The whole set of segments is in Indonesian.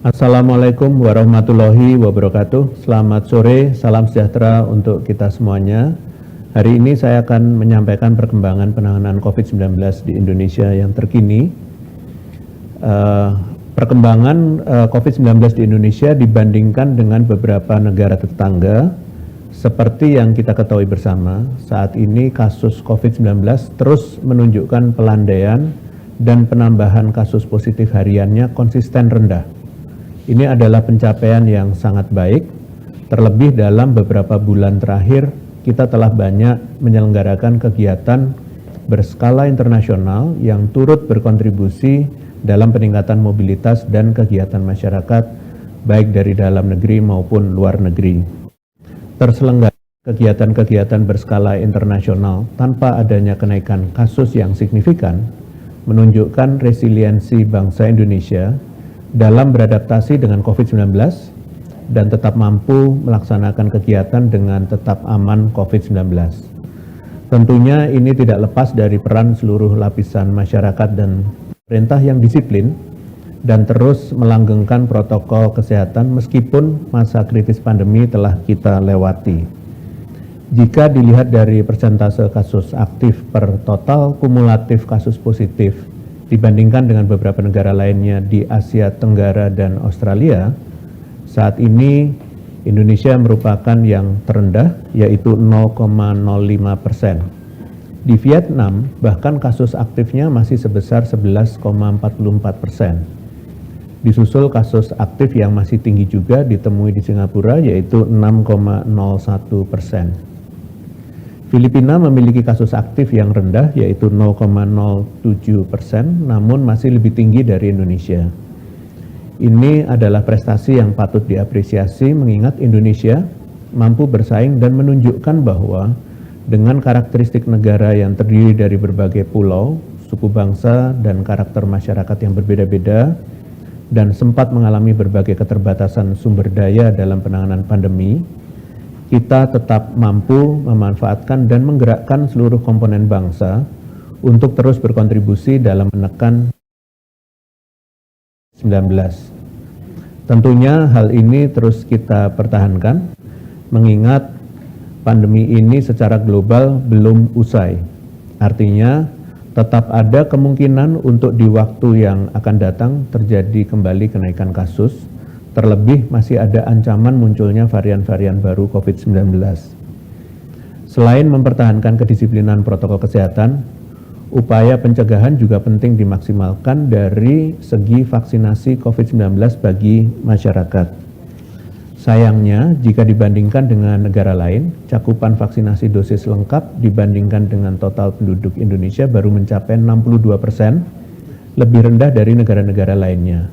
Assalamualaikum warahmatullahi wabarakatuh. Selamat sore, salam sejahtera untuk kita semuanya. Hari ini saya akan menyampaikan perkembangan penanganan COVID-19 di Indonesia yang terkini. Perkembangan COVID-19 di Indonesia dibandingkan dengan beberapa negara tetangga, seperti yang kita ketahui bersama, saat ini kasus COVID-19 terus menunjukkan pelandaian dan penambahan kasus positif hariannya konsisten rendah. Ini adalah pencapaian yang sangat baik, terlebih dalam beberapa bulan terakhir kita telah banyak menyelenggarakan kegiatan berskala internasional yang turut berkontribusi dalam peningkatan mobilitas dan kegiatan masyarakat baik dari dalam negeri maupun luar negeri. Terselenggara kegiatan-kegiatan berskala internasional tanpa adanya kenaikan kasus yang signifikan menunjukkan resiliensi bangsa Indonesia dalam beradaptasi dengan COVID-19 dan tetap mampu melaksanakan kegiatan dengan tetap aman COVID-19. Tentunya ini tidak lepas dari peran seluruh lapisan masyarakat dan pemerintah yang disiplin dan terus melanggengkan protokol kesehatan meskipun masa kritis pandemi telah kita lewati. Jika dilihat dari persentase kasus aktif per total kumulatif kasus positif dibandingkan dengan beberapa negara lainnya di Asia Tenggara dan Australia, saat ini Indonesia merupakan yang terendah, yaitu 0,05%. Di Vietnam, bahkan kasus aktifnya masih sebesar 11,44%. Disusul kasus aktif yang masih tinggi juga ditemui di Singapura, yaitu 6,01%. Filipina memiliki kasus aktif yang rendah yaitu 0,07%, namun masih lebih tinggi dari Indonesia. Ini adalah prestasi yang patut diapresiasi mengingat Indonesia mampu bersaing dan menunjukkan bahwa dengan karakteristik negara yang terdiri dari berbagai pulau, suku bangsa, dan karakter masyarakat yang berbeda-beda, dan sempat mengalami berbagai keterbatasan sumber daya dalam penanganan pandemi, kita tetap mampu memanfaatkan dan menggerakkan seluruh komponen bangsa untuk terus berkontribusi dalam menekan COVID-19. Tentunya hal ini terus kita pertahankan, mengingat pandemi ini secara global belum usai. Artinya, tetap ada kemungkinan untuk di waktu yang akan datang terjadi kembali kenaikan kasus, terlebih masih ada ancaman munculnya varian-varian baru COVID-19. Selain mempertahankan kedisiplinan protokol kesehatan, upaya pencegahan juga penting dimaksimalkan dari segi vaksinasi COVID-19 bagi masyarakat. Sayangnya, jika dibandingkan dengan negara lain, cakupan vaksinasi dosis lengkap dibandingkan dengan total penduduk Indonesia baru mencapai 62%, lebih rendah dari negara-negara lainnya.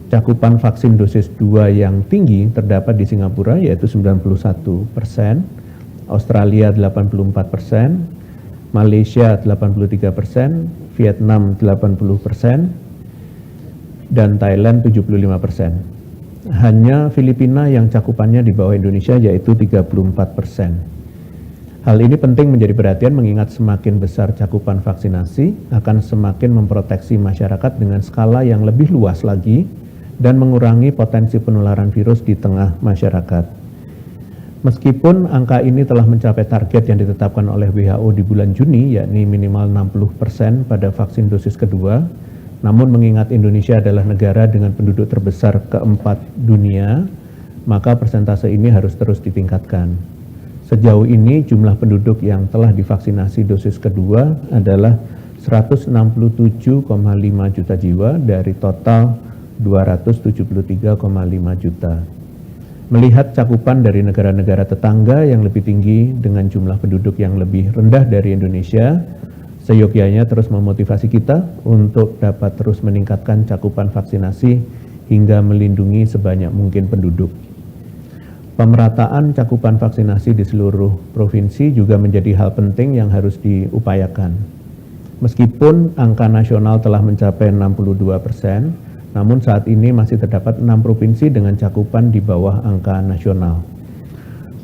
Cakupan vaksin dosis 2 yang tinggi terdapat di Singapura yaitu 91%, Australia 84%, Malaysia 83%, Vietnam 80%, dan Thailand 75%. Hanya Filipina yang cakupannya di bawah Indonesia yaitu 34%. Hal ini penting menjadi perhatian mengingat semakin besar cakupan vaksinasi akan semakin memproteksi masyarakat dengan skala yang lebih luas lagi dan mengurangi potensi penularan virus di tengah masyarakat. Meskipun angka ini telah mencapai target yang ditetapkan oleh WHO di bulan Juni, yakni minimal 60% pada vaksin dosis kedua, namun mengingat Indonesia adalah negara dengan penduduk terbesar keempat dunia, maka persentase ini harus terus ditingkatkan. Sejauh ini jumlah penduduk yang telah divaksinasi dosis kedua adalah 167,5 juta jiwa dari total 273,5 juta. Melihat cakupan dari negara-negara tetangga yang lebih tinggi dengan jumlah penduduk yang lebih rendah dari Indonesia, seyogyanya terus memotivasi kita untuk dapat terus meningkatkan cakupan vaksinasi hingga melindungi sebanyak mungkin penduduk. Pemerataan cakupan vaksinasi di seluruh provinsi juga menjadi hal penting yang harus diupayakan. Meskipun angka nasional telah mencapai 62%, namun saat ini masih terdapat 6 provinsi dengan cakupan di bawah angka nasional.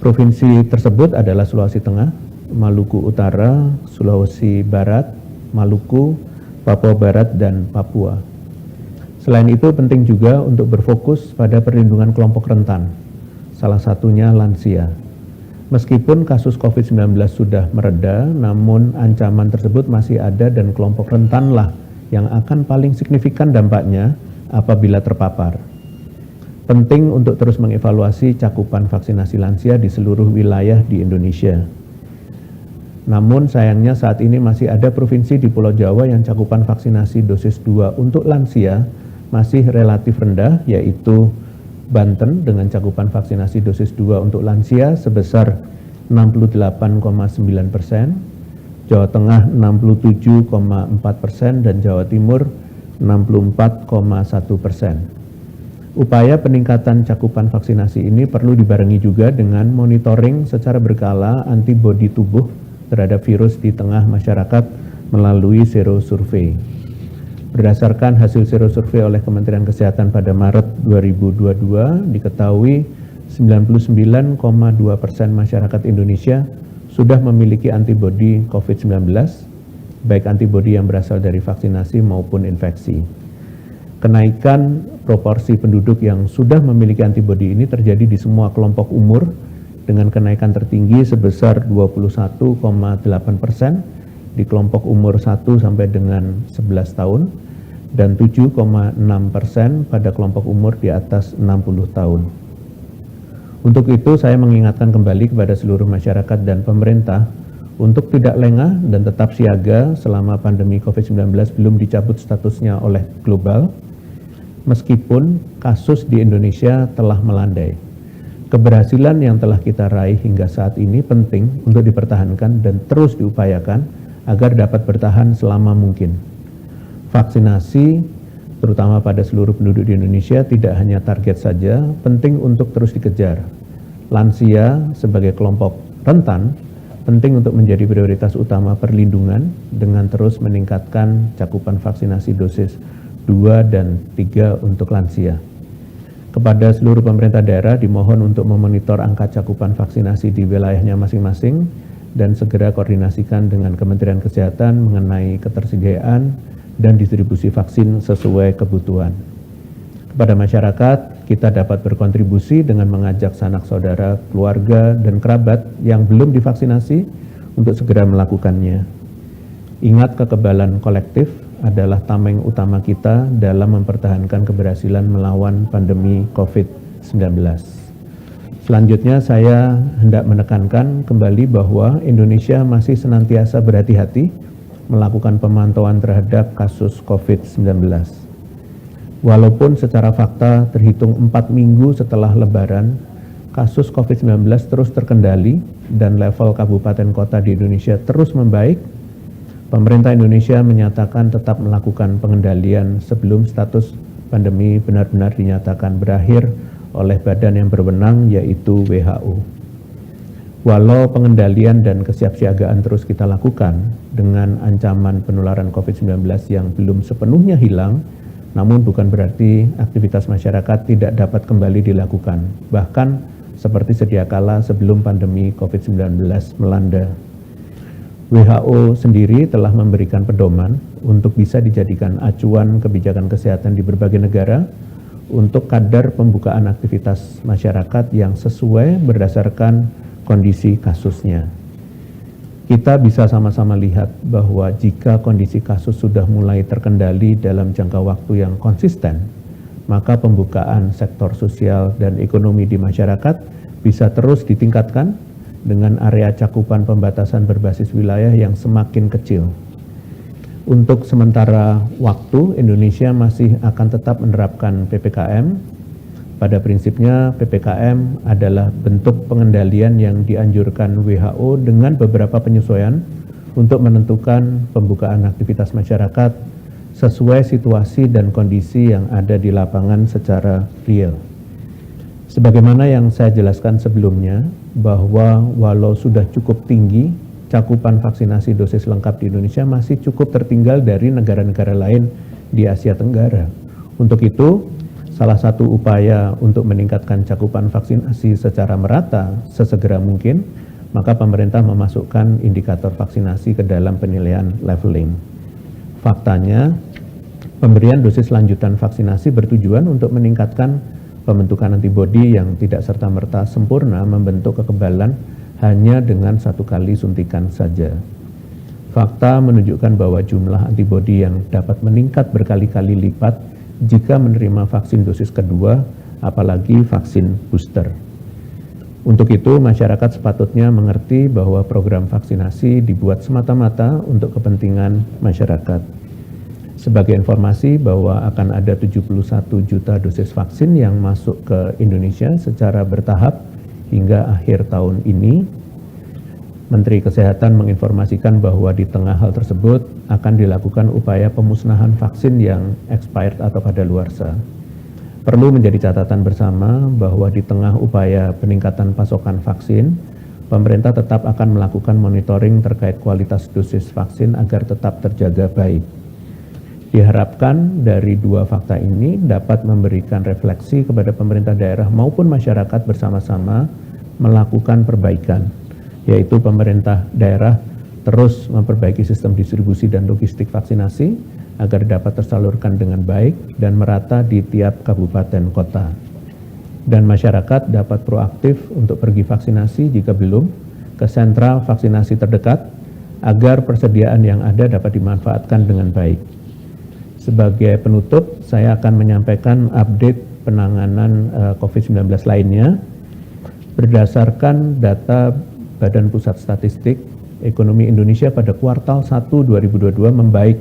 Provinsi tersebut adalah Sulawesi Tengah, Maluku Utara, Sulawesi Barat, Maluku, Papua Barat, dan Papua. Selain itu, penting juga untuk berfokus pada perlindungan kelompok rentan, salah satunya lansia. Meskipun kasus COVID-19 sudah mereda, namun ancaman tersebut masih ada dan kelompok rentanlah yang akan paling signifikan dampaknya apabila terpapar. Penting untuk terus mengevaluasi cakupan vaksinasi lansia di seluruh wilayah di Indonesia. Namun sayangnya saat ini masih ada provinsi di Pulau Jawa yang cakupan vaksinasi dosis 2 untuk lansia masih relatif rendah, yaitu Banten dengan cakupan vaksinasi dosis 2 untuk lansia sebesar 68,9%, Jawa Tengah 67,4%, dan Jawa Timur 64,1%. Upaya peningkatan cakupan vaksinasi ini perlu dibarengi juga dengan monitoring secara berkala antibodi tubuh terhadap virus di tengah masyarakat melalui serosurvei. Berdasarkan hasil serosurvei oleh Kementerian Kesehatan pada Maret 2022, diketahui 99,2% masyarakat Indonesia sudah memiliki antibodi COVID-19, baik antibodi yang berasal dari vaksinasi maupun infeksi. Kenaikan proporsi penduduk yang sudah memiliki antibodi ini terjadi di semua kelompok umur dengan kenaikan tertinggi sebesar 21,8% di kelompok umur 1 sampai dengan 11 tahun dan 7,6% pada kelompok umur di atas 60 tahun. Untuk itu saya mengingatkan kembali kepada seluruh masyarakat dan pemerintah untuk tidak lengah dan tetap siaga selama pandemi COVID-19 belum dicabut statusnya oleh global, meskipun kasus di Indonesia telah melandai. Keberhasilan yang telah kita raih hingga saat ini penting untuk dipertahankan dan terus diupayakan agar dapat bertahan selama mungkin. Vaksinasi, terutama pada seluruh penduduk di Indonesia, tidak hanya target saja, penting untuk terus dikejar. Lansia sebagai kelompok rentan, penting untuk menjadi prioritas utama perlindungan dengan terus meningkatkan cakupan vaksinasi dosis 2 dan 3 untuk lansia. Kepada seluruh pemerintah daerah dimohon untuk memonitor angka cakupan vaksinasi di wilayahnya masing-masing dan segera koordinasikan dengan Kementerian Kesehatan mengenai ketersediaan dan distribusi vaksin sesuai kebutuhan. Kepada masyarakat, kita dapat berkontribusi dengan mengajak sanak saudara, keluarga, dan kerabat yang belum divaksinasi untuk segera melakukannya. Ingat, kekebalan kolektif adalah tameng utama kita dalam mempertahankan keberhasilan melawan pandemi COVID-19. Selanjutnya saya hendak menekankan kembali bahwa Indonesia masih senantiasa berhati-hati melakukan pemantauan terhadap kasus COVID-19. Walaupun secara fakta terhitung 4 minggu setelah Lebaran, kasus COVID-19 terus terkendali dan level kabupaten kota di Indonesia terus membaik, pemerintah Indonesia menyatakan tetap melakukan pengendalian sebelum status pandemi benar-benar dinyatakan berakhir oleh badan yang berwenang, yaitu WHO. Walau pengendalian dan kesiapsiagaan terus kita lakukan dengan ancaman penularan COVID-19 yang belum sepenuhnya hilang, namun bukan berarti aktivitas masyarakat tidak dapat kembali dilakukan, bahkan seperti sedia kala sebelum pandemi COVID-19 melanda. WHO sendiri telah memberikan pedoman untuk bisa dijadikan acuan kebijakan kesehatan di berbagai negara untuk kadar pembukaan aktivitas masyarakat yang sesuai berdasarkan kondisi kasusnya. Kita bisa sama-sama lihat bahwa jika kondisi kasus sudah mulai terkendali dalam jangka waktu yang konsisten, maka pembukaan sektor sosial dan ekonomi di masyarakat bisa terus ditingkatkan dengan area cakupan pembatasan berbasis wilayah yang semakin kecil. Untuk sementara waktu, Indonesia masih akan tetap menerapkan PPKM. Pada prinsipnya, PPKM adalah bentuk pengendalian yang dianjurkan WHO dengan beberapa penyesuaian untuk menentukan pembukaan aktivitas masyarakat sesuai situasi dan kondisi yang ada di lapangan secara real. Sebagaimana yang saya jelaskan sebelumnya, bahwa walau sudah cukup tinggi, cakupan vaksinasi dosis lengkap di Indonesia masih cukup tertinggal dari negara-negara lain di Asia Tenggara. Untuk itu, salah satu upaya untuk meningkatkan cakupan vaksinasi secara merata sesegera mungkin, maka pemerintah memasukkan indikator vaksinasi ke dalam penilaian leveling. Faktanya, Pemberian dosis lanjutan vaksinasi bertujuan untuk meningkatkan pembentukan antibodi yang tidak serta-merta sempurna membentuk kekebalan hanya dengan satu kali suntikan saja. Fakta menunjukkan bahwa jumlah antibodi yang dapat meningkat berkali-kali lipat jika menerima vaksin dosis kedua, apalagi vaksin booster. Untuk itu, masyarakat sepatutnya mengerti bahwa program vaksinasi dibuat semata-mata untuk kepentingan masyarakat. Sebagai informasi bahwa akan ada 71 juta dosis vaksin yang masuk ke Indonesia secara bertahap hingga akhir tahun ini. Menteri Kesehatan menginformasikan bahwa di tengah hal tersebut akan dilakukan upaya pemusnahan vaksin yang expired atau kadaluarsa. Perlu menjadi catatan bersama bahwa di tengah upaya peningkatan pasokan vaksin, pemerintah tetap akan melakukan monitoring terkait kualitas dosis vaksin agar tetap terjaga baik. Diharapkan dari dua fakta ini dapat memberikan refleksi kepada pemerintah daerah maupun masyarakat bersama-sama melakukan perbaikan, yaitu pemerintah daerah terus memperbaiki sistem distribusi dan logistik vaksinasi agar dapat tersalurkan dengan baik dan merata di tiap kabupaten kota. Dan masyarakat dapat proaktif untuk pergi vaksinasi jika belum ke sentra vaksinasi terdekat agar persediaan yang ada dapat dimanfaatkan dengan baik. Sebagai penutup, saya akan menyampaikan update penanganan COVID-19 lainnya. Berdasarkan data Badan Pusat Statistik, ekonomi Indonesia pada kuartal 1 2022 membaik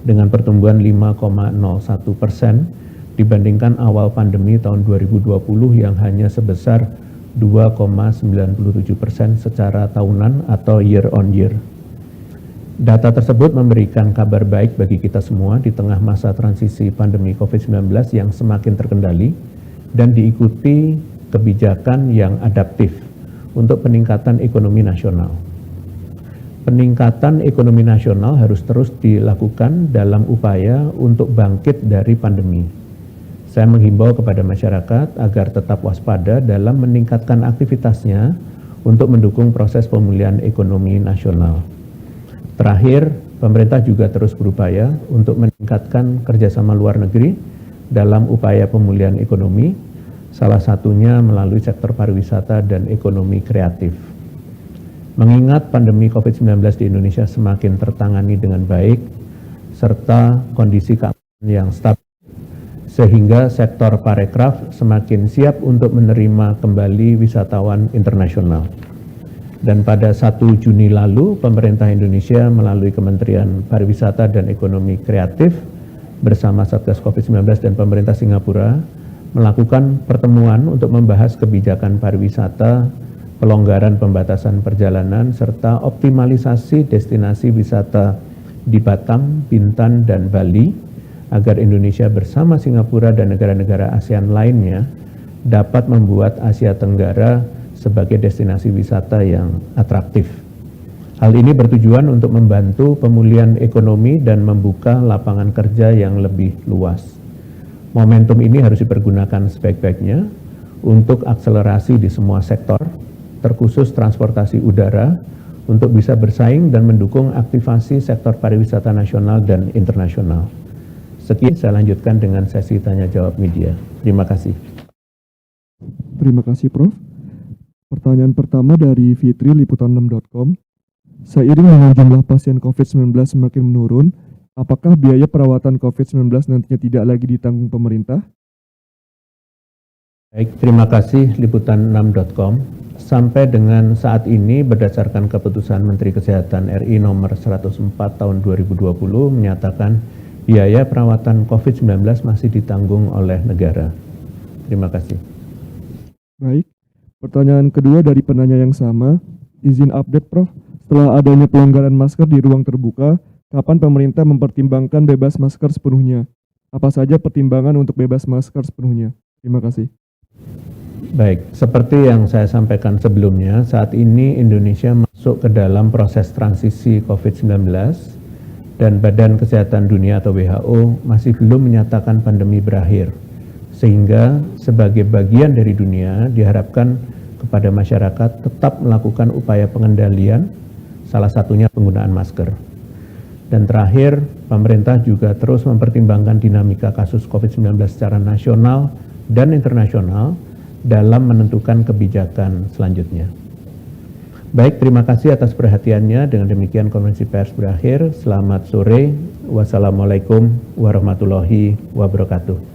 dengan pertumbuhan 5,01% dibandingkan awal pandemi tahun 2020 yang hanya sebesar 2,97% secara tahunan atau year on year. Data tersebut memberikan kabar baik bagi kita semua di tengah masa transisi pandemi COVID-19 yang semakin terkendali dan diikuti kebijakan yang adaptif untuk peningkatan ekonomi nasional. Peningkatan ekonomi nasional harus terus dilakukan dalam upaya untuk bangkit dari pandemi. Saya menghimbau kepada masyarakat agar tetap waspada dalam meningkatkan aktivitasnya untuk mendukung proses pemulihan ekonomi nasional. Terakhir, pemerintah juga terus berupaya untuk meningkatkan kerjasama luar negeri dalam upaya pemulihan ekonomi, salah satunya melalui sektor pariwisata dan ekonomi kreatif. Mengingat pandemi COVID-19 di Indonesia semakin tertangani dengan baik, serta kondisi keamanan yang stabil, sehingga sektor parekraf semakin siap untuk menerima kembali wisatawan internasional. Dan pada 1 Juni lalu, pemerintah Indonesia melalui Kementerian Pariwisata dan Ekonomi Kreatif bersama Satgas COVID-19 dan pemerintah Singapura melakukan pertemuan untuk membahas kebijakan pariwisata, pelonggaran pembatasan perjalanan, serta optimalisasi destinasi wisata di Batam, Bintan, dan Bali, agar Indonesia bersama Singapura dan negara-negara ASEAN lainnya dapat membuat Asia Tenggara sebagai destinasi wisata yang atraktif. Hal ini bertujuan untuk membantu pemulihan ekonomi dan membuka lapangan kerja yang lebih luas. Momentum ini harus dipergunakan sebaik-baiknya untuk akselerasi di semua sektor, terkhusus transportasi udara, untuk bisa bersaing dan mendukung aktivasi sektor pariwisata nasional dan internasional. Sekian, saya lanjutkan dengan sesi tanya-jawab media. Terima kasih. Terima kasih, Prof. Pertanyaan pertama dari Fitri, liputan6.com. Seiring dengan jumlah pasien COVID-19 semakin menurun, apakah biaya perawatan COVID-19 nantinya tidak lagi ditanggung pemerintah? Baik, terima kasih liputan6.com. Sampai dengan saat ini berdasarkan keputusan Menteri Kesehatan RI nomor 104 tahun 2020 menyatakan biaya perawatan COVID-19 masih ditanggung oleh negara. Terima kasih. Baik. Pertanyaan kedua dari penanya yang sama, izin update Prof, setelah adanya pelonggaran masker di ruang terbuka, kapan pemerintah mempertimbangkan bebas masker sepenuhnya? Apa saja pertimbangan untuk bebas masker sepenuhnya? Terima kasih. Baik, seperti yang saya sampaikan sebelumnya, saat ini Indonesia masuk ke dalam proses transisi COVID-19 dan Badan Kesehatan Dunia atau WHO masih belum menyatakan pandemi berakhir. Sehingga sebagai bagian dari dunia diharapkan kepada masyarakat tetap melakukan upaya pengendalian, salah satunya penggunaan masker. Dan terakhir, pemerintah juga terus mempertimbangkan dinamika kasus COVID-19 secara nasional dan internasional dalam menentukan kebijakan selanjutnya. Baik, terima kasih atas perhatiannya. Dengan demikian konferensi pers berakhir. Selamat sore. Wassalamualaikum warahmatullahi wabarakatuh.